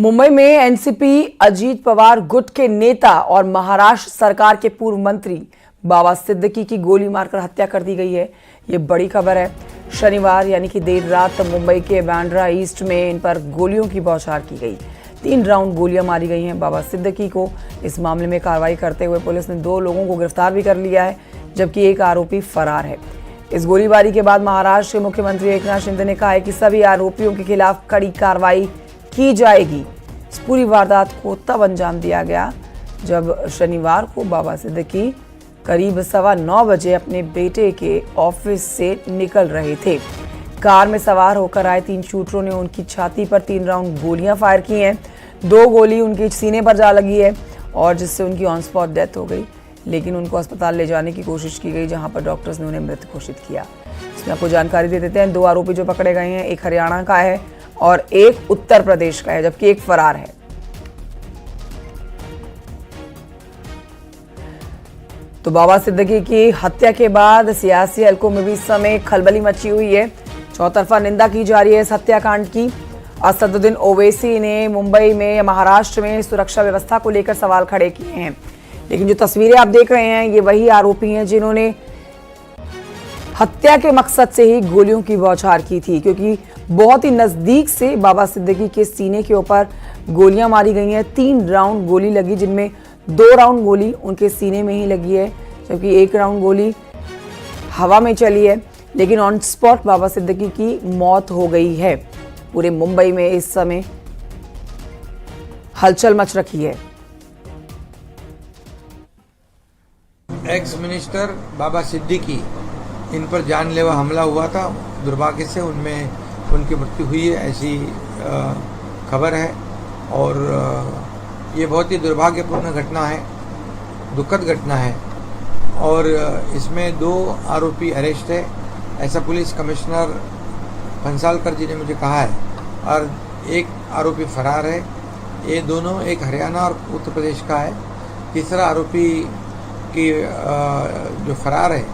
मुंबई में एनसीपी अजीत पवार गुट के नेता और महाराष्ट्र सरकार के पूर्व मंत्री बाबा सिद्दीकी की गोली मारकर हत्या कर दी गई है। ये बड़ी खबर है। शनिवार यानी कि देर रात मुंबई के बांद्रा ईस्ट में इन पर गोलियों की बौछार की गई। 3 राउंड गोलियां मारी गई हैं। बाबा सिद्दीकी को इस मामले में कार्रवाई करते हुए पुलिस ने 2 लोगों को गिरफ्तार भी कर लिया है, जबकि एक आरोपी फरार है। इस गोलीबारी के बाद महाराष्ट्र के मुख्यमंत्री एकनाथ शिंदे ने कहा है कि सभी आरोपियों के खिलाफ कड़ी कार्रवाई की जाएगी। इस पूरी वारदात को तब अंजाम दिया गया जब शनिवार को बाबा सिद्दीकी करीब 9:15 बजे अपने बेटे के ऑफिस से निकल रहे थे। कार में सवार होकर आए 3 शूटरों ने उनकी छाती पर 3 राउंड गोलियां फायर की हैं। 2 गोली उनके सीने पर जा लगी है और जिससे उनकी ऑन स्पॉट डेथ हो गई, लेकिन उनको अस्पताल ले जाने की कोशिश की गई, जहां पर डॉक्टर्स ने उन्हें मृत घोषित किया। इसमें आपको जानकारी दे देते हैं, 2 आरोपी जो पकड़े गए हैं, एक हरियाणा का है और एक उत्तर प्रदेश का है, जबकि एक फरार है। तो बाबा सिद्दीकी की हत्या के बाद सियासी हलकों में भी इस समय खलबली मची हुई है। चौतरफा निंदा की जा रही है इस हत्याकांड की। असदुद्दीन ओवैसी ने मुंबई में या महाराष्ट्र में सुरक्षा व्यवस्था को लेकर सवाल खड़े किए हैं, लेकिन जो तस्वीरें आप देख रहे हैं, ये वही आरोपी हैं जिन्होंने हत्या के मकसद से ही गोलियों की बौछार की थी, क्योंकि बहुत ही नजदीक से बाबा सिद्दीकी के सीने के ऊपर गोलियां मारी गई हैं। 3 राउंड गोली लगी, जिनमें 2 राउंड गोली उनके सीने में ही लगी है, जबकि 1 राउंड गोली हवा में चली है। लेकिन ऑन स्पॉट बाबा सिद्दीकी की मौत हो गई है। पूरे मुंबई में इस समय हलचल मच रखी है। एक्स मिनिस्टर बाबा सिद्दीकी, इन पर जानलेवा हमला हुआ था। दुर्भाग्य से उनमें उनकी मृत्यु हुई है, ऐसी खबर है। और ये बहुत ही दुर्भाग्यपूर्ण घटना है, दुखद घटना है। और इसमें 2 आरोपी अरेस्ट है, ऐसा पुलिस कमिश्नर भंसालकर जी ने मुझे कहा है, और एक आरोपी फरार है। ये दोनों, एक हरियाणा और उत्तर प्रदेश का है। तीसरा आरोपी की जो फरार है,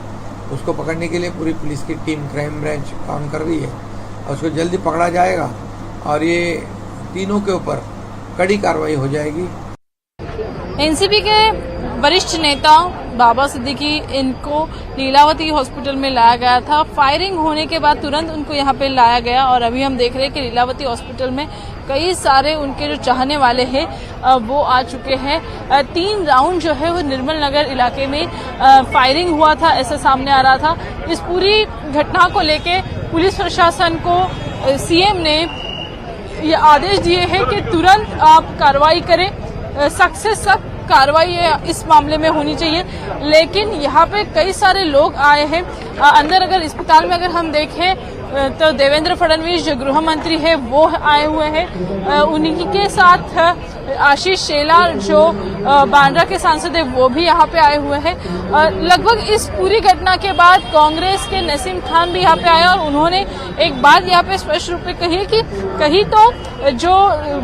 उसको पकड़ने के लिए पूरी पुलिस की टीम, क्राइम ब्रांच काम कर रही है और उसको जल्दी पकड़ा जाएगा और ये तीनों के ऊपर कड़ी कार्रवाई हो जाएगी। एनसीपी के वरिष्ठ नेता बाबा सिद्दीकी, इनको लीलावती हॉस्पिटल में लाया गया था। फायरिंग होने के बाद तुरंत उनको यहाँ पे लाया गया और अभी हम देख रहे हैं कि लीलावती हॉस्पिटल में कई सारे उनके जो चाहने वाले हैं वो आ चुके हैं। 3 राउंड जो है वो निर्मल नगर इलाके में फायरिंग हुआ था, ऐसा सामने आ रहा था। इस पूरी घटना को लेके पुलिस प्रशासन को सीएम ने ये आदेश दिए हैं कि तुरंत आप कार्रवाई करें, सख्त से सख्त कार्रवाई इस मामले में होनी चाहिए। लेकिन यहाँ पे कई सारे लोग आए हैं अंदर। अगर अस्पताल में अगर हम देखें तो देवेंद्र फडणवीस जो गृह मंत्री है वो आए हुए हैं, उन्हीं के साथ आशीष शेलार जो बांद्रा के सांसद है वो भी यहाँ पे आए हुए हैं। लगभग इस पूरी घटना के बाद कांग्रेस के नसीम खान भी यहाँ पे आए और उन्होंने एक बात यहाँ पे स्पष्ट रूप में कही कि कहीं तो जो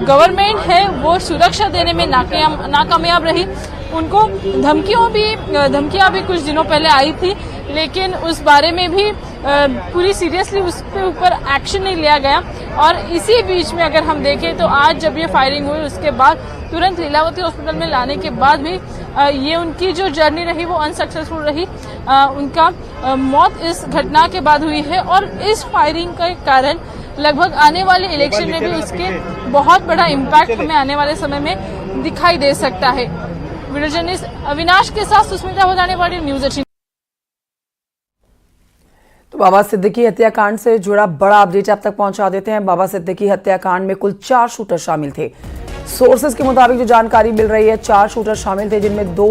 गवर्नमेंट है वो सुरक्षा देने में नाकामयाब रही। उनको धमकियां भी कुछ दिनों पहले आई थी, लेकिन उस बारे में भी पूरी सीरियसली उसके ऊपर एक्शन नहीं लिया गया। और इसी बीच में अगर हम देखें तो आज जब ये फायरिंग हुई, उसके बाद तुरंत लीलावती हॉस्पिटल में लाने के बाद भी ये उनकी जो जर्नी रही वो अनसक्सेसफुल रही। उनका मौत इस घटना के बाद हुई है और इस फायरिंग के कारण लगभग आने वाले इलेक्शन में भी उसके बहुत बड़ा इम्पैक्ट हमें आने वाले समय में दिखाई दे सकता है। वीडियो जर्नलिस्ट अविनाश के साथ सुष्मिता भदानेवाड़ी, न्यूज़ 18। तो बाबा सिद्दीकी हत्याकांड से जुड़ा बड़ा अपडेट आप तक पहुंचा देते हैं। बाबा सिद्दीकी हत्याकांड में कुल 4 शूटर शामिल थे। सोर्सेज के मुताबिक जो जानकारी मिल रही है, 4 शूटर शामिल थे, जिनमें 2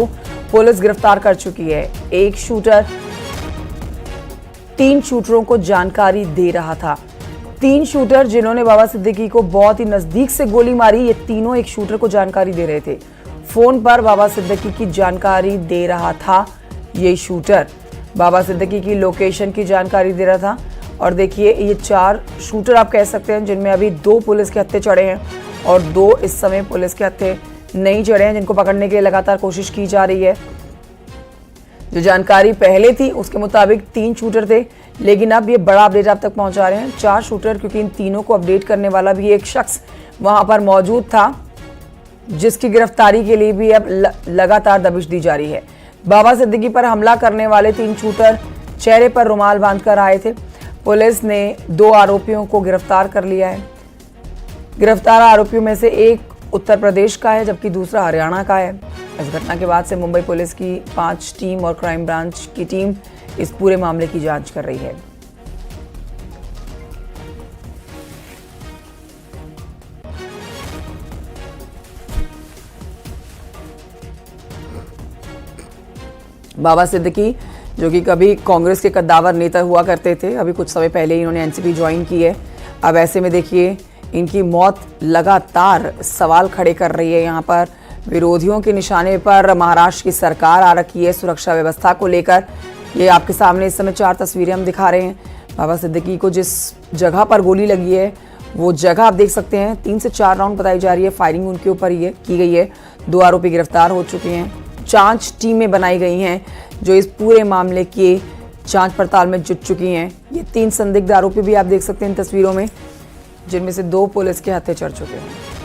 पुलिस गिरफ्तार कर चुकी है। एक शूटर 3 शूटरों को जानकारी दे रहा था। 3 शूटर जिन्होंने बाबा सिद्दीकी को बहुत ही नजदीक से गोली मारी, ये तीनों एक शूटर को जानकारी दे रहे थे। फोन पर बाबा सिद्दीकी की जानकारी दे रहा था ये शूटर, बाबा सिद्दीकी की लोकेशन की जानकारी दे रहा था। और देखिए, ये 4 शूटर आप कह सकते हैं, जिनमें अभी 2 पुलिस के हत्थे चढ़े हैं और 2 इस समय पुलिस के हत्थे नहीं चढ़े हैं, जिनको पकड़ने के लिए लगातार कोशिश की जा रही है। जो जानकारी पहले थी उसके मुताबिक 3 शूटर थे, लेकिन अब ये बड़ा अपडेट आप तक पहुंचा रहे हैं 4 शूटर, क्योंकि इन तीनों को अपडेट करने वाला भी एक शख्स वहां पर मौजूद था, जिसकी गिरफ्तारी के लिए भी अब लगातार दबिश दी जा रही है। बाबा सिद्दीकी पर हमला करने वाले 3 शूटर चेहरे पर रुमाल बांधकर आए थे। पुलिस ने 2 आरोपियों को गिरफ्तार कर लिया है। गिरफ्तार आरोपियों में से एक उत्तर प्रदेश का है, जबकि दूसरा हरियाणा का है। इस घटना के बाद से मुंबई पुलिस की 5 टीम और क्राइम ब्रांच की टीम इस पूरे मामले की जांच कर रही है। बाबा सिद्दीकी जो कि कभी कांग्रेस के कद्दावर नेता हुआ करते थे, अभी कुछ समय पहले इन्होंने एनसीपी ज्वाइन की है। अब ऐसे में देखिए इनकी मौत लगातार सवाल खड़े कर रही है। यहाँ पर विरोधियों के निशाने पर महाराष्ट्र की सरकार आ रखी है सुरक्षा व्यवस्था को लेकर। ये आपके सामने इस समय 4 तस्वीरें हम दिखा रहे हैं। बाबा सिद्दीकी को जिस जगह पर गोली लगी है वो जगह आप देख सकते हैं। 3 से 4 राउंड बताई जा रही है फायरिंग उनके ऊपर ही की गई है। 2 आरोपी गिरफ्तार हो चुके हैं। जांच टीमें बनाई गई हैं जो इस पूरे मामले की जांच पड़ताल में जुट चुकी हैं। ये 3 संदिग्ध आरोपी भी आप देख सकते हैं इन तस्वीरों में, जिनमें से 2 पुलिस के हत्थे चढ़ चुके हैं।